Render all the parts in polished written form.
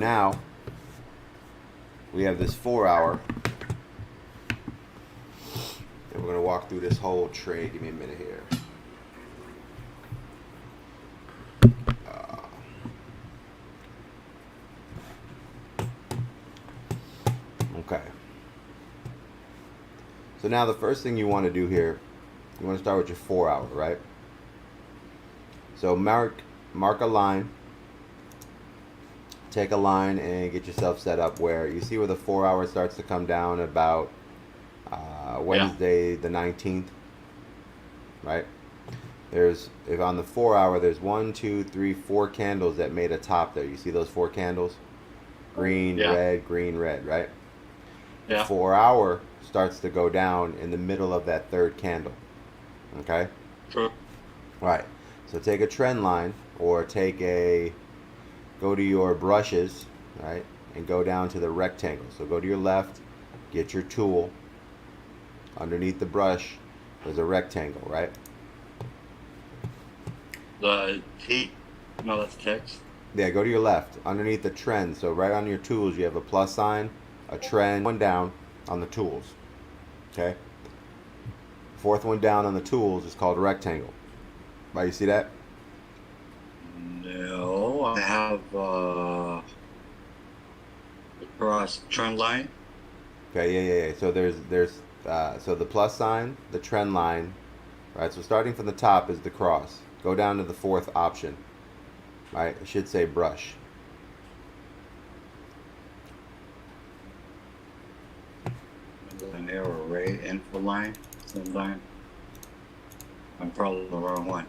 Now we have this 4 hour, and we're going to walk through this whole trade. Give me a minute here. Okay. So now the first thing you want to do here, you want to start with your 4 hour, right? So mark a line. Take a line and get yourself set up where you see where the 4 hour starts to come down about Wednesday the 19th, right? If on the 4 hour there's 1, 2, 3, 4 candles that made a top there. You see those 4 candles? Green, red, right? The Yeah. 4 hour starts to go down in the middle of that third candle. Okay? True. Right. So take a trend line or go to your brushes, right? And go down to the rectangle. So go to your left, get your tool. Underneath the brush, there's a rectangle, right? The T. No, that's text. Yeah, go to your left. Underneath the trend. So right on your tools, you have a plus sign, a trend, one down on the tools. Okay? Fourth one down on the tools is called a rectangle. Right, you see that? No, I have the cross trend line. Okay, yeah. So so the plus sign, the trend line, right? So starting from the top is the cross. Go down to the fourth option, right? It should say brush. An arrow, right? Info line, trend line. I'm probably the wrong one.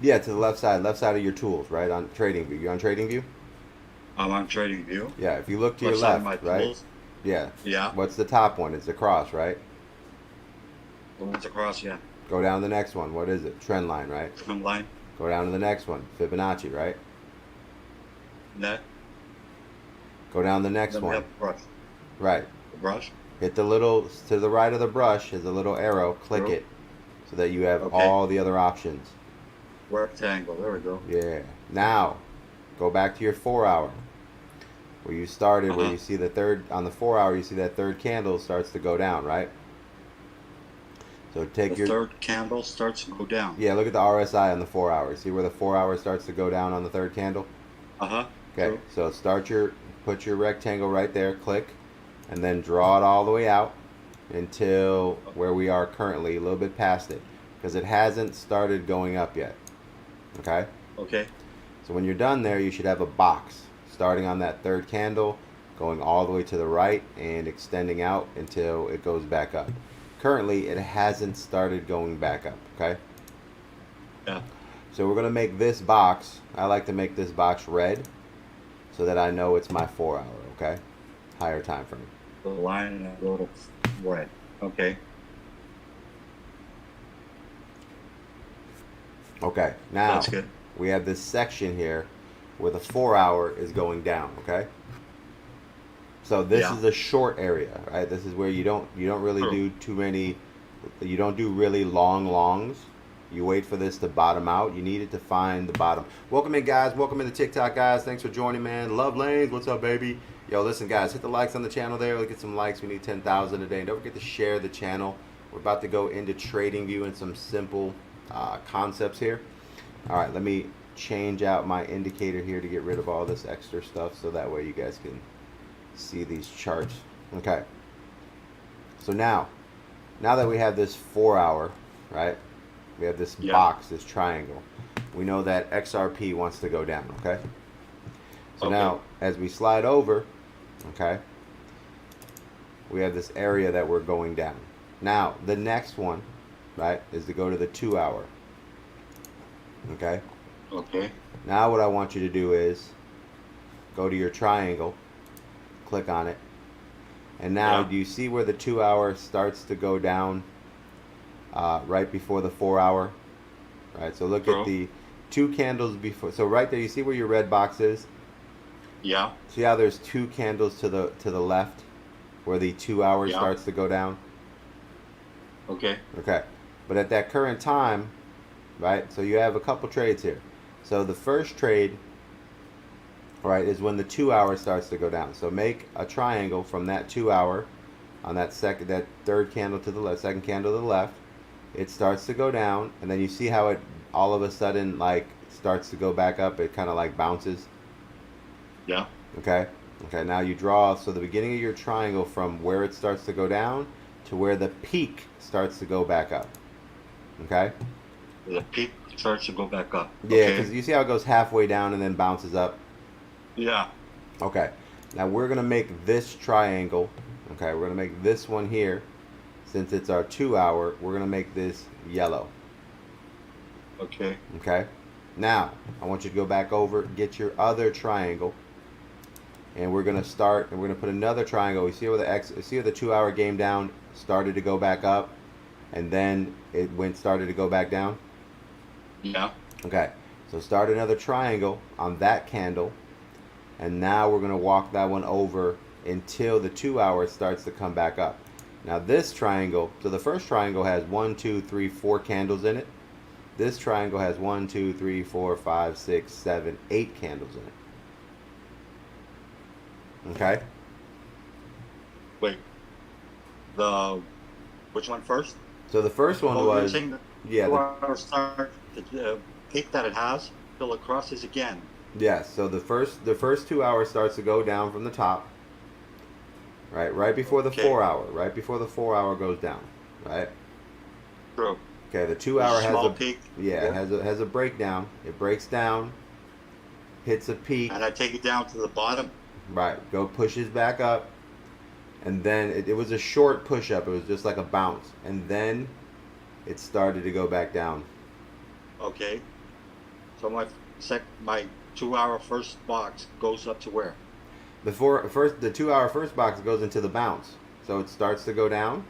Yeah, to the left side of your tools, right? On Trading View. You on Trading View? I'm on Trading View. Yeah, if you look to your Left side of my left, right? tools. Yeah. Yeah. What's the top one? It's the cross, right? The ones across, yeah. Go down to the next one. What is it? Trend line, right? Trend line. Go down to the next one. Fibonacci, right? Net. Go down to the next Then we one. have the brush. Right. The brush. Hit the little, to the right of the brush is a little arrow. Click True. it so that you have Okay. all the other options. Rectangle. There we go. Yeah. Now, go back to your 4 hour. Where you started, where Uh-huh. you see the third, on the 4 hour, you see that third candle starts to go down, right? So take The third candle starts to go down. yeah, look at the RSI on the 4 hour. See where the 4 hour starts to go down on the third candle? Uh-huh. Okay, so put your rectangle right there, click, and then draw it all the way out until where we are currently, a little bit past it, because it hasn't started going up yet. Okay? Okay. So when you're done there, you should have a box starting on that third candle, going all the way to the right and extending out until it goes back up. Currently, it hasn't started going back up, okay? Yeah. So we're going to make this box, I like to make this box red so that I know it's my 4 hour, okay? Higher time frame. The line and I go to red. Okay. Okay, now That's good. we have this section here where the 4 hour is going down, okay? So this Yeah. is a short area, right? This is where you don't really True. do too many, you don't do really long longs. You wait for this to bottom out. You need it to find the bottom. Welcome in, guys. Welcome in the TikTok, guys. Thanks for joining, man. Love Lanes. What's up, baby? Yo, listen, guys. Hit the likes on the channel there. Let's get some likes. We need 10,000 a day. And don't forget to share the channel. We're about to go into Trading View and some simple concepts here. All right, let me change out my indicator here to get rid of all this extra stuff so that way you guys can see these charts. Okay. So now that we have this 4 hour, right? We have this box, this triangle. We know that XRP wants to go down, okay? So Okay. now, as we slide over, okay, we have this area that we're going down. Now, the next one, right, is to go to the 2 hour. Okay? Okay. Now what I want you to do is go to your triangle, click on it, and now do you see where the 2 hour starts to go down right before the 4 hour? Right, so look at the 2 candles before. So right there, you see where your red box is? Yeah. See how there's 2 candles to the left where the 2 hour starts to go down? Okay. Okay. But at that current time, right, so you have a couple trades here. So the first trade right, is when the 2 hour starts to go down. So make a triangle from that 2 hour on that third candle to the left, second candle to the left. It starts to go down, and then you see how it all of a sudden like starts to go back up. It kind of like bounces. Yeah. Okay. Okay. Now you draw so the beginning of your triangle from where it starts to go down to where the peak starts to go back up. Okay. The peak starts to go back up. Yeah, because you see how it goes halfway down and then bounces up. Yeah. Okay. Now we're gonna make this triangle. Okay, we're gonna make this one here. Since it's our 2 hour, we're gonna make this yellow. Okay. Okay. Now I want you to go back over, get your other triangle, and we're gonna start. And we're gonna put another triangle. You see where the 2 hour game down started to go back up, and then it started to go back down. Yeah. Okay. So start another triangle on that candle, and now we're gonna walk that one over until the 2 hour starts to come back up. Now this triangle, so the first triangle has 1, 2, 3, 4 candles in it. This triangle has 1, 2, 3, 4, 5, 6, 7, 8 candles in it. Okay? Wait. Which one first? So the first one You're was saying yeah, the start, the peak that it has till it crosses again. yes. So the first 2 hours starts to go down from the top. Right before the Okay. 4 hour, right before the 4 hour goes down, right? True. Okay, the 2 hour has Small a peak. yeah, it has a breakdown. It breaks down, hits a peak, And I take it down to the bottom. right? Pushes back up, and then it was a short push up. It was just like a bounce, and then it started to go back down. Okay. So my 2 hour first box goes up to where? The 2 hour first box goes into the bounce, so it starts to go down,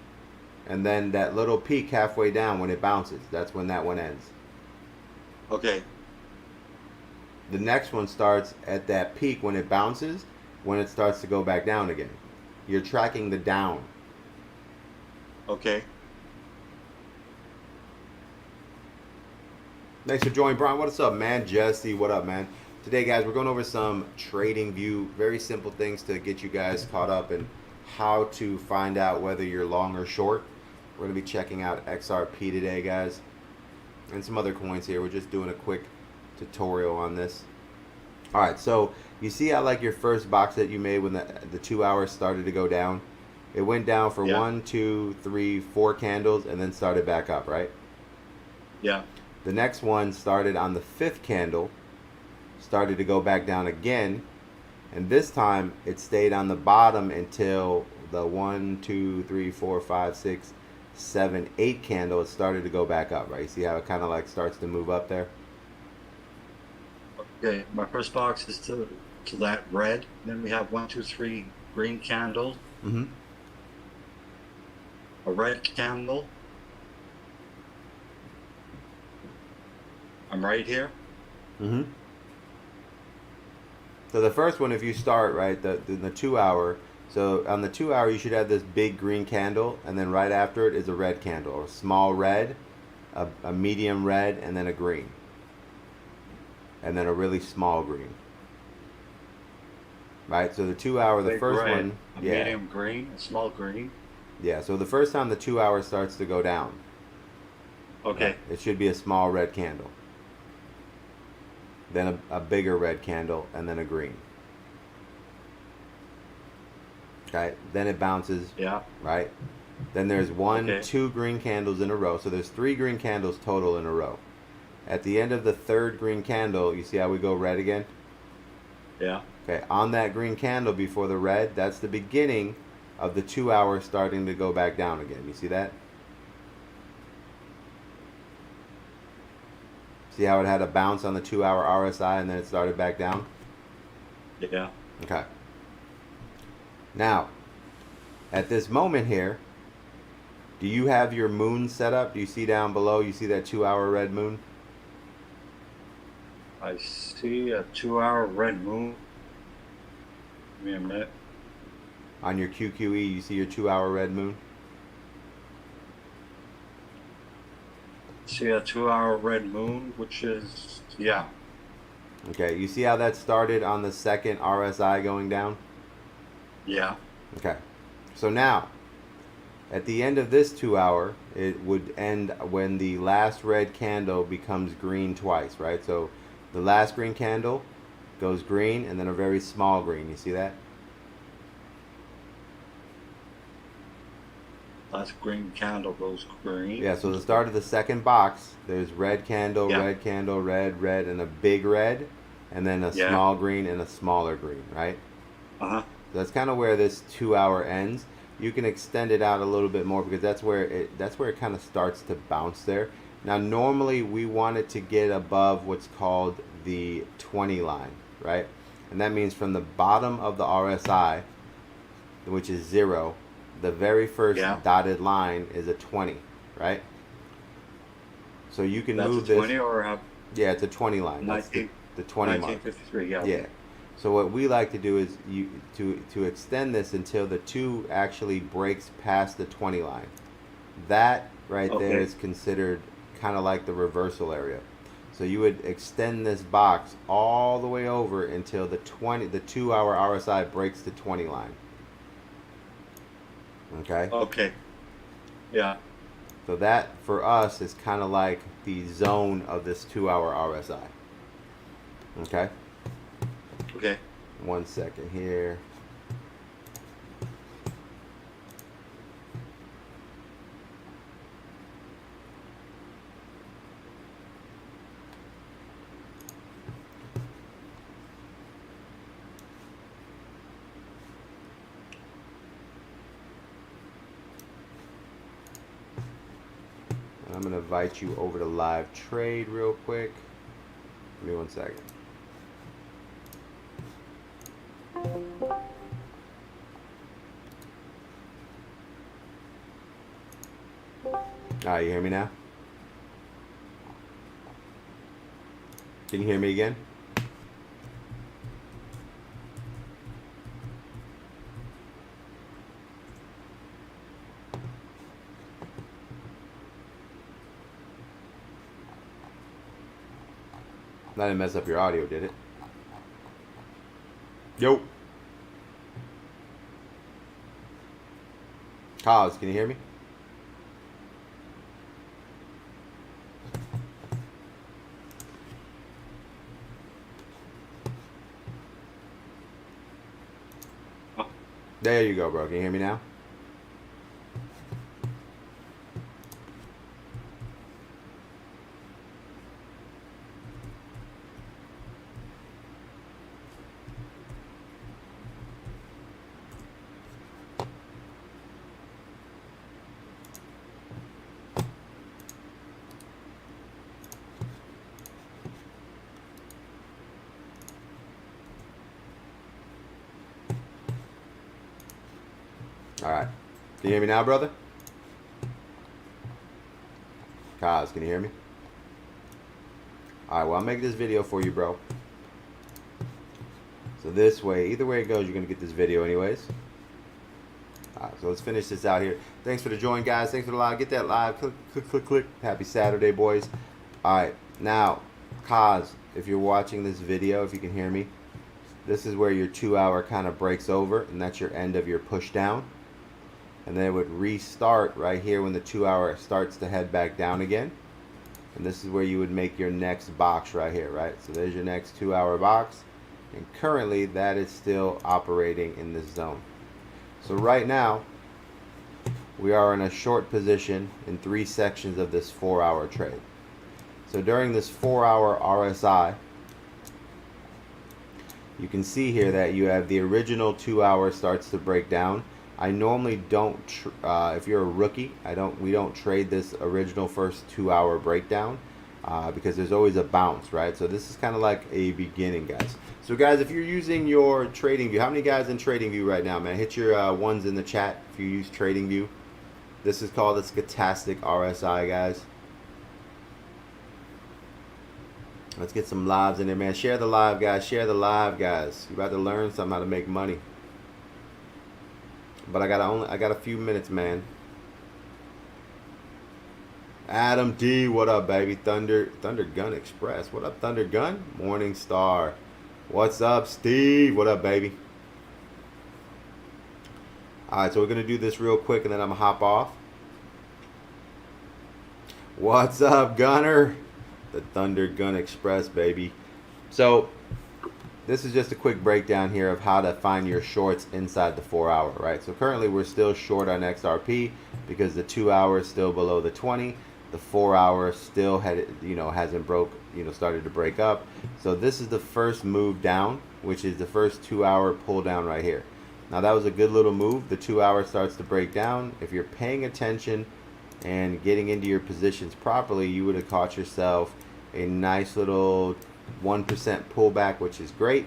and then that little peak halfway down when it bounces. That's when that one ends. Okay. The next one starts at that peak when it bounces, when it starts to go back down again. You're tracking the down. Okay. Thanks for joining, Brian. What's up, man? Jesse, what up, man? Today, guys, we're going over some trading view, very simple things to get you guys caught up and how to find out whether you're long or short. We're going to be checking out XRP today, guys, and some other coins here. We're just doing a quick tutorial on this. All right, so you see how like your first box that you made when the 2 hours started to go down? It went down for Yeah. 1, 2, 3, 4 candles and then started back up, right? Yeah. The next one started on the 5th candle, started to go back down again, and this time it stayed on the bottom until the 1, 2, 3, 4, 5, 6, 7, 8 candle. It started to go back up, right? You see how it kind of like starts to move up there? Okay. My first box is to that red. Then we have 1, 2, 3 green candles, Mm-hmm. a red candle. I'm right here. Mm-hmm. So the first one, if you start right, the 2 hour. So on the 2 hour, you should have this big green candle, and then right after it is a red candle, or a small red, a medium red, and then a green, and then a really small green. Right. So the 2 hour, the Big first red, one, a yeah, medium green, a small green. yeah. So the first time the 2 hour starts to go down, Okay. it should be a small red candle, then a bigger red candle, and then a green. Okay. Then it bounces. Yeah. Right? Then there's 1, Okay. 2 green candles in a row. So there's 3 green candles total in a row. At the end of the third green candle, you see how we go red again? Yeah. Okay, on that green candle before the red, that's the beginning of the 2 hour starting to go back down again. You see that? See how it had a bounce on the 2 hour RSI and then it started back down? Yeah. Okay. Now, at this moment here, do you have your moon set up? Do you see down below? You see that 2 hour red moon? I see a 2 hour red moon. Give me a minute. On your QQE, you see your 2 hour red moon? See a 2 hour red moon, which is, yeah. Okay, you see how that started on the second RSI going down? Yeah. Okay, so now at the end of this 2 hour, it would end when the last red candle becomes green twice, right? So the last green candle goes green and then a very small green. You see that? Last green candle goes green. Yeah, so the start of the second box, there's red candle, Yeah. red candle, red, red, and a big red, and then a Yeah. small green and a smaller green, right? Uh-huh. So that's kind of where this 2 hour ends. You can extend it out a little bit more because that's where it kind of starts to bounce there. Now normally we want it to get above what's called the 20 line, right? And that means from the bottom of the RSI, which is 0, the very first Yeah. dotted line is a 20, right? So you can That's move a this. 20 or Yeah, it's a 20 line. That's 19, the 20 mark. 1953. Yeah. Yeah. So what we like to do is to extend this until the 2 actually breaks past the 20 line. That right there Okay. is considered kind of like the reversal area. So you would extend this box all the way over until the 2 hour RSI breaks the 20 line. Okay? Okay. Yeah. So that for us is kind of like the zone of this 2 hour RSI. Okay? Okay. 1 second here. I'm going to invite you over to live trade real quick. Give me 1 second. Alright, you hear me now? Can you hear me again? That didn't mess up your audio, did it? Yo. Cause, can you hear me? There you go, bro. Can you hear me now? Alright. Can you hear me now, brother? Kaz, can you hear me? Alright, well, I'll make this video for you, bro. So this way, either way it goes, you're going to get this video anyways. Alright, so let's finish this out here. Thanks for the join, guys. Thanks for the live. Get that live. Click, click, click, click. Happy Saturday, boys. Alright, now, Kaz, if you're watching this video, if you can hear me, this is where your 2 hour kind of breaks over, and that's your end of your push down. And then it would restart right here when the 2 hour starts to head back down again. And this is where you would make your next box right here, right? So there's your next 2 hour box. And currently that is still operating in this zone. So right now, we are in a short position in 3 sections of this 4 hour trade. So during this 4 hour RSI, you can see here that you have the original 2 hour starts to break down. I normally don't, if you're a rookie, we don't trade this original first 2 hour breakdown because there's always a bounce, right? So this is kind of like a beginning, guys. So guys, if you're using your TradingView, how many guys in TradingView right now, man? Hit your ones in the chat if you use TradingView. This is called the Stochastic RSI, guys. Let's get some lives in there, man. Share the live, guys. Share the live, guys. You're about to learn something how to make money. But I got a few minutes, man. Adam D, what up, baby? Thunder Gun Express. What up, Thunder Gun? Morning Star. What's up, Steve? What up, baby? All right, so we're going to do this real quick, and then I'm going to hop off. What's up, Gunner? The Thunder Gun Express, baby. So this is just a quick breakdown here of how to find your shorts inside the 4 hour, right? So currently we're still short on XRP because the 2 hour is still below the 20. The 4 hour still hasn't started to break up. So this is the first move down, which is the first 2 hour pull down right here. Now that was a good little move. The 2 hour starts to break down. If you're paying attention and getting into your positions properly, you would have caught yourself a nice little 1% pullback, which is great.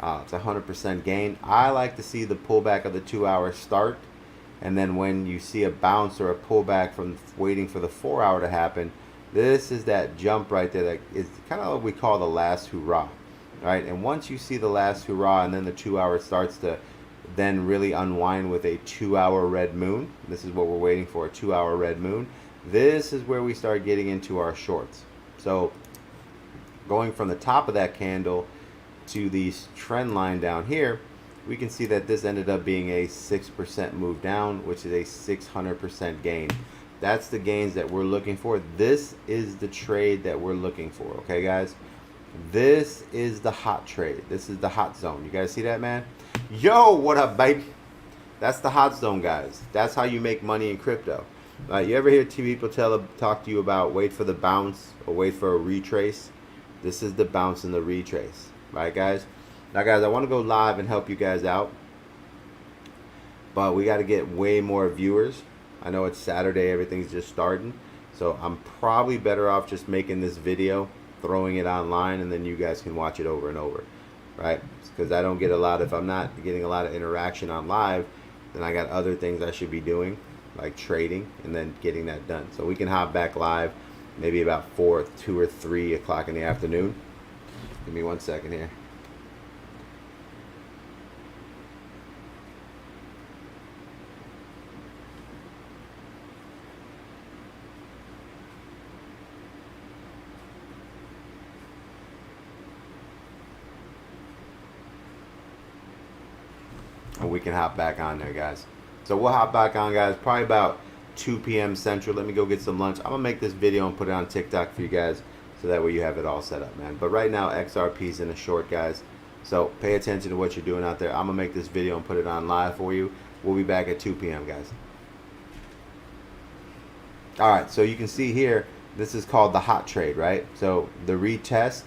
It's 100% gain. I like to see the pullback of the 2 hour start, and then when you see a bounce or a pullback from waiting for the 4 hour to happen, this is that jump right there that is kind of what we call the last hurrah, right? And once you see the last hurrah and then the 2 hour starts to then really unwind with a 2 hour red moon, this is what we're waiting for, a 2 hour red moon, this is where we start getting into our shorts. So going from the top of that candle to the trend line down here, we can see that this ended up being a 6% move down, which is a 600% gain. That's the gains that we're looking for. This is the trade that we're looking for, okay, guys? This is the hot trade. This is the hot zone. You guys see that, man? Yo, what up, baby? That's the hot zone, guys. That's how you make money in crypto. You ever hear people talk to you about wait for the bounce or wait for a retrace? This is the bounce and the retrace, right, guys? Now, guys, I want to go live and help you guys out, but we got to get way more viewers. I know it's Saturday, everything's just starting, so I'm probably better off just making this video, throwing it online, and then you guys can watch it over and over, right? Because I don't get a lot, if I'm not getting a lot of interaction on live, then I got other things I should be doing, like trading, and then getting that done. So we can hop back live maybe about 2 or 3 o'clock in the afternoon. Give me 1 second here. And we can hop back on there, guys. So we'll hop back on, guys, probably about 2 p.m. Central. Let me go get some lunch. I'm going to make this video and put it on TikTok for you guys, so that way you have it all set up, man. But right now, XRP's in a short, guys. So pay attention to what you're doing out there. I'm going to make this video and put it on live for you. We'll be back at 2 p.m., guys. All right, so you can see here, this is called the hot trade, right? So the retest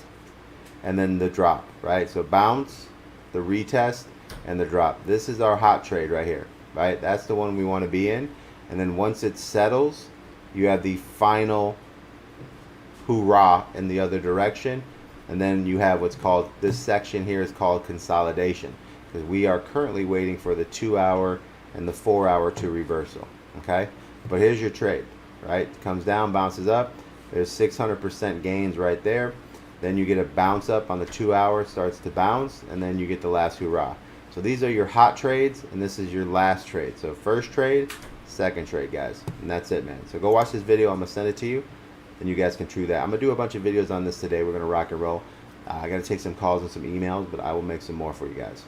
and then the drop, right? So bounce, the retest, and the drop. This is our hot trade right here, right? That's the one we want to be in. And then once it settles, you have the final hoorah in the other direction. And then you have what's called, this section here is called consolidation, because we are currently waiting for the 2 hour and the 4 hour to reversal, okay? But here's your trade, right? It comes down, bounces up. There's 600% gains right there. Then you get a bounce up on the 2 hour, starts to bounce, and then you get the last hoorah. So these are your hot trades, and this is your last trade. So first trade, second trade, guys, and that's it, man. So go watch this video. I'm gonna send it to you, and you guys can true that. I'm gonna do a bunch of videos on this today. We're gonna rock and roll. I gotta take some calls and some emails, but I will make some more for you guys.